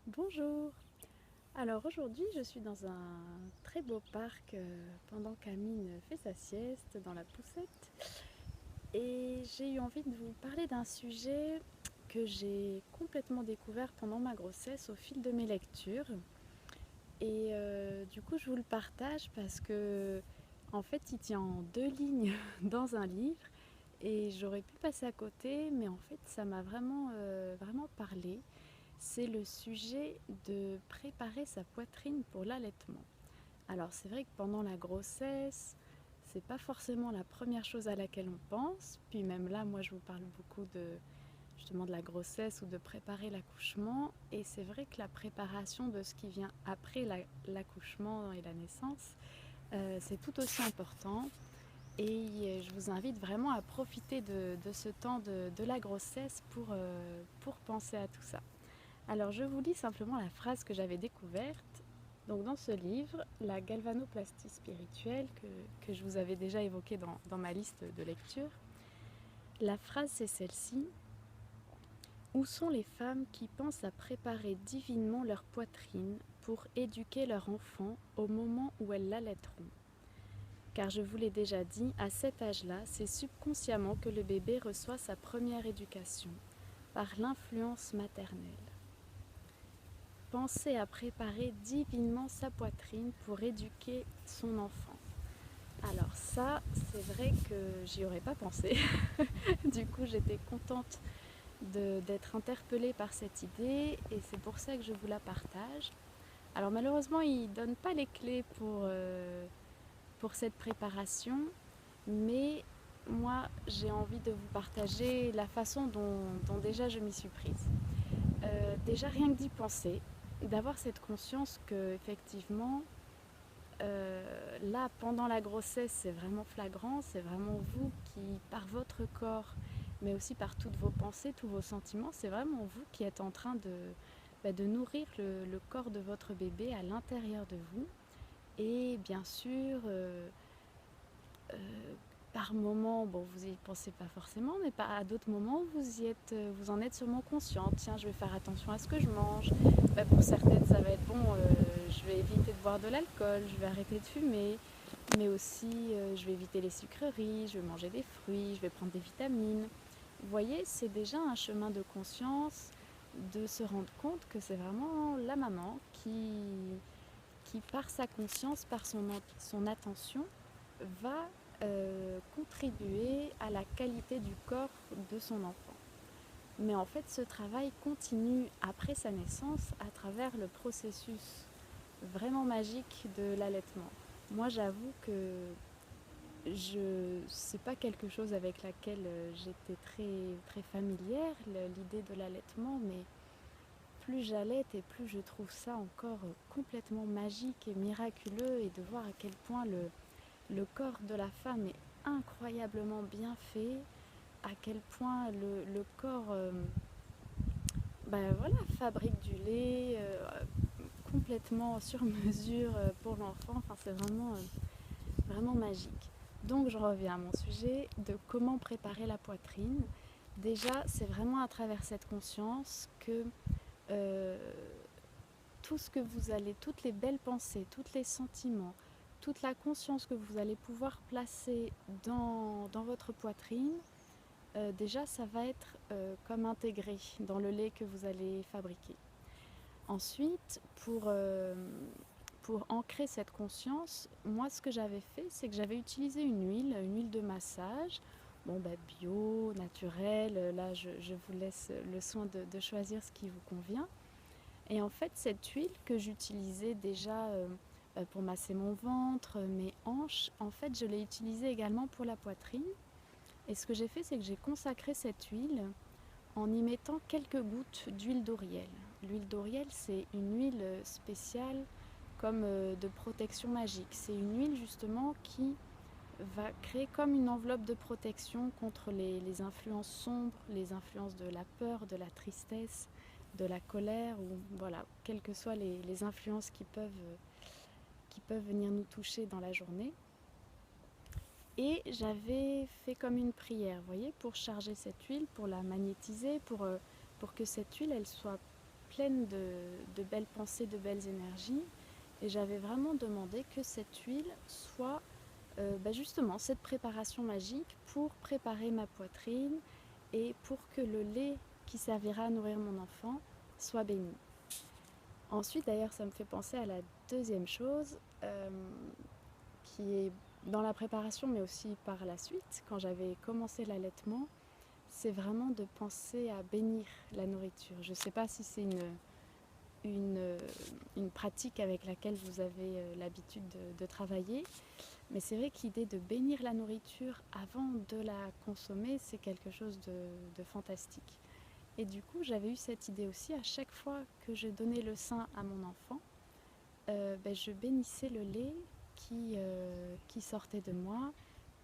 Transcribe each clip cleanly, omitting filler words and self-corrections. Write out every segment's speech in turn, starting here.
Bonjour. Alors aujourd'hui, je suis dans un très beau parc pendant qu'Amine fait sa sieste dans la poussette et j'ai eu envie de vous parler d'un sujet que j'ai complètement découvert pendant ma grossesse au fil de mes lectures et du coup, je vous le partage parce que en fait, il tient en deux lignes dans un livre et j'aurais pu passer à côté, mais en fait, ça m'a vraiment parlé. C'est le sujet de préparer sa poitrine pour l'allaitement. Alors c'est vrai que pendant la grossesse, c'est pas forcément la première chose à laquelle on pense. Puis même là, moi je vous parle beaucoup de justement de la grossesse ou de préparer l'accouchement. Et c'est vrai que la préparation de ce qui vient après l'accouchement et la naissance, c'est tout aussi important. Et je vous invite vraiment à profiter de ce temps de la grossesse pour penser à tout ça. Alors je vous lis simplement la phrase que j'avais découverte. Donc dans ce livre, la galvanoplastie spirituelle que je vous avais déjà évoquée dans ma liste de lecture, la phrase c'est celle-ci. Où sont les femmes qui pensent à préparer divinement leur poitrine pour éduquer leur enfant au moment où elles l'allaiteront? Car je vous l'ai déjà dit, à cet âge-là, c'est subconsciemment que le bébé reçoit sa première éducation, par l'influence maternelle. Penser à préparer divinement sa poitrine pour éduquer son enfant. Alors ça, c'est vrai que j'y aurais pas pensé. Du coup, j'étais contente d'être interpellée par cette idée et c'est pour ça que je vous la partage. Alors malheureusement, il ne donne pas les clés pour cette préparation, mais moi, j'ai envie de vous partager la façon dont déjà je m'y suis prise. Déjà, rien que d'y penser, d'avoir cette conscience que effectivement, là, pendant la grossesse, c'est vraiment flagrant, c'est vraiment vous qui, par votre corps, mais aussi par toutes vos pensées, tous vos sentiments, c'est vraiment vous qui êtes en train de nourrir le corps de votre bébé à l'intérieur de vous. Et bien sûr, euh, par moments, bon, vous y pensez pas forcément, mais à d'autres moments, vous en êtes sûrement conscient. Tiens, je vais faire attention à ce que je mange. Pour certaines, ça va être bon, je vais éviter de boire de l'alcool, je vais arrêter de fumer, mais aussi je vais éviter les sucreries, je vais manger des fruits, je vais prendre des vitamines. Vous voyez, c'est déjà un chemin de conscience de se rendre compte que c'est vraiment la maman qui par sa conscience, par son attention, va contribuer à la qualité du corps de son enfant. Mais en fait, ce travail continue après sa naissance à travers le processus vraiment magique de l'allaitement. Moi, j'avoue que c'est pas quelque chose avec laquelle j'étais très familière, l'idée de l'allaitement, mais plus j'allaite et plus je trouve ça encore complètement magique et miraculeux et de voir à quel point le corps de la femme est incroyablement bien fait, à quel point le corps voilà, fabrique du lait complètement sur mesure pour l'enfant. Enfin, c'est vraiment magique. Donc je reviens à mon sujet de comment préparer la poitrine. Déjà, c'est vraiment à travers cette conscience que euh, tout ce que vous allez, toutes les belles pensées, tous les sentiments, toute la conscience que vous allez pouvoir placer dans votre poitrine, déjà ça va être comme intégré dans le lait que vous allez fabriquer. Ensuite, pour ancrer cette conscience, moi ce que j'avais fait, c'est que j'avais utilisé une huile de massage, bon bio, naturelle, là je vous laisse le soin de choisir ce qui vous convient. Et en fait, cette huile que j'utilisais déjà pour masser mon ventre, mes hanches, en fait, je l'ai utilisée également pour la poitrine. Et ce que j'ai fait, c'est que j'ai consacré cette huile en y mettant quelques gouttes d'huile d'oriel. L'huile d'oriel, c'est une huile spéciale comme de protection magique. C'est une huile justement qui va créer comme une enveloppe de protection contre les influences sombres, les influences de la peur, de la tristesse, de la colère, ou voilà, quelles que soient les influences qui peuvent venir nous toucher dans la journée. Et j'avais fait comme une prière, vous voyez, pour charger cette huile, pour la magnétiser, pour que cette huile, elle soit pleine de belles pensées, de belles énergies. Et j'avais vraiment demandé que cette huile soit justement cette préparation magique pour préparer ma poitrine et pour que le lait qui servira à nourrir mon enfant soit béni. Ensuite, d'ailleurs, ça me fait penser à la deuxième chose qui est dans la préparation, mais aussi par la suite, quand j'avais commencé l'allaitement, c'est vraiment de penser à bénir la nourriture. Je ne sais pas si c'est une pratique avec laquelle vous avez l'habitude de travailler, mais c'est vrai que l'idée de bénir la nourriture avant de la consommer, c'est quelque chose de fantastique. Et du coup, j'avais eu cette idée aussi, à chaque fois que je donnais le sein à mon enfant, je bénissais le lait qui sortait de moi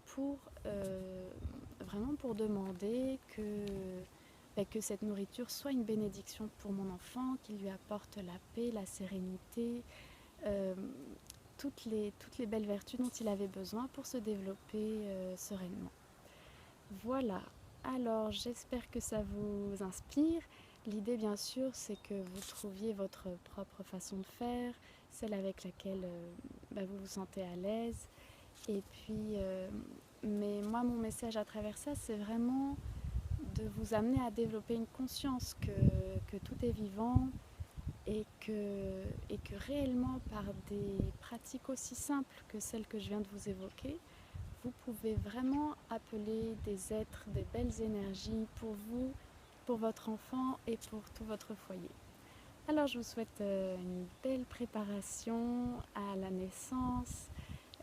pour vraiment pour demander que cette nourriture soit une bénédiction pour mon enfant, qu'il lui apporte la paix, la sérénité, euh, toutes les belles vertus dont il avait besoin pour se développer sereinement. Voilà, alors j'espère que ça vous inspire. L'idée bien sûr c'est que vous trouviez votre propre façon de faire, celle avec laquelle vous vous sentez à l'aise. Et puis, mais moi mon message à travers ça c'est vraiment de vous amener à développer une conscience que tout est vivant et que réellement par des pratiques aussi simples que celles que je viens de vous évoquer, vous pouvez vraiment appeler des êtres, des belles énergies pour vous, pour votre enfant et pour tout votre foyer. Alors je vous souhaite une belle préparation à la naissance,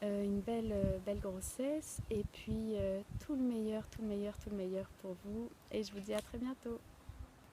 une belle grossesse et puis tout le meilleur, tout le meilleur, tout le meilleur pour vous. Et je vous dis à très bientôt.